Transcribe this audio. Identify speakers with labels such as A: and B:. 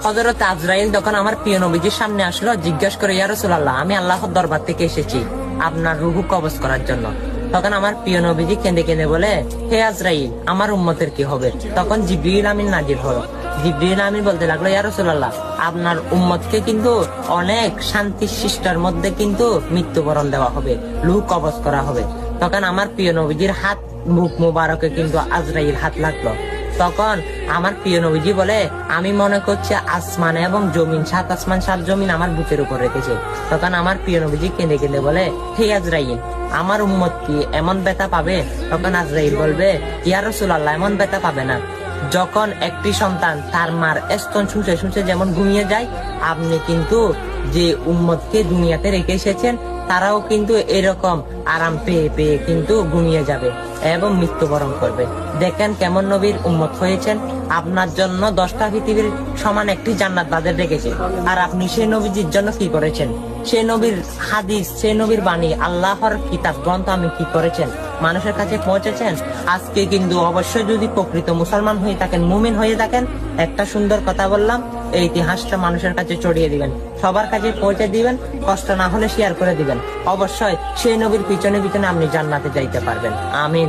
A: হযরত আজরাইল তখন আমার প্রিয় নবীজির সামনে আসলো, জিজ্ঞাসা করে, ইয়া রাসূলুল্লাহ, আমি আল্লাহর দরবার থেকে এসেছি আপনার রূহ কবজ করার জন্য। তখন আমার প্রিয় নবীজি কেঁদে কেঁদে বলে, হে আজরাইল, আমার উম্মতের কি হবে? তখন জিবরিল আমিন নাজির হলো। জিবরিল আমিন বলতে লাগলো, ইয়া রাসূলুল্লাহ, আপনার উম্মতকে কিন্তু অনেক শান্তি শিষ্টার মধ্যে কিন্তু মৃত্যুবরণ দেওয়া হবে, রূহ কবজ করা হবে। তখন আমার প্রিয় নবীজির হাত মুখ মুবারকে কিন্তু আজরাইল হাত লাগলো। তখন আমার প্রিয় নবীজি বলে, আমি মনে করছি আসমান এবং জমিন, 7 আসমান 7 জমিন আমার বুকের উপর রেখেছে। তখন আমার প্রিয় নবীজি কেঁদে কেঁদে বলে, হে আজরাইল, আমার উম্মত কি এমন ব্যথা পাবে? তখন আজরাইল বলবে, ইয়া রাসূলুল্লাহ, এমন ব্যথা পাবে না। যখন একটি সন্তান তার মার স্তন শুষে শুষে যেমন ঘুমিয়ে যায়, আপনি কিন্তু যে উম্মতকে দুনিয়াতে রেখে এসেছেন তারাও কিন্তু এরকম আরাম পেয়ে পেয়ে কিন্তু ঘুমিয়ে যাবে এবং মৃত্যুবরণ করবে। দেখেন কেমন নবীর উম্মত হয়েছেন। আপনার জন্য 10টা পৃথিবীর সমান একটি জান্নাত বাজার রেখেছে, আর আপনি সেই নবীজির জন্য কি করেছেন? সেই নবীর হাদিস, সেই নবীর বাণী, আল্লাহর কিতাব গ্রন্থ আমি কি করেছেন? মানুষের কাছে পৌঁছেছেন? আজকে কিন্তু অবশ্যই যদি প্রকৃত মুসলমান হয়ে থাকেন, মুমিন হয়ে থাকেন, একটা সুন্দর কথা বললাম, এই ইতিহাসটা মানুষের কাছে ছড়িয়ে দিবেন, সবার কাছে পৌঁছে দিবেন, কষ্ট না হলে শেয়ার করে দিবেন। অবশ্যই সেই নবীর পিছনে পিছনে আপনি জান্নাতে যাইতে পারবেন। আমিন।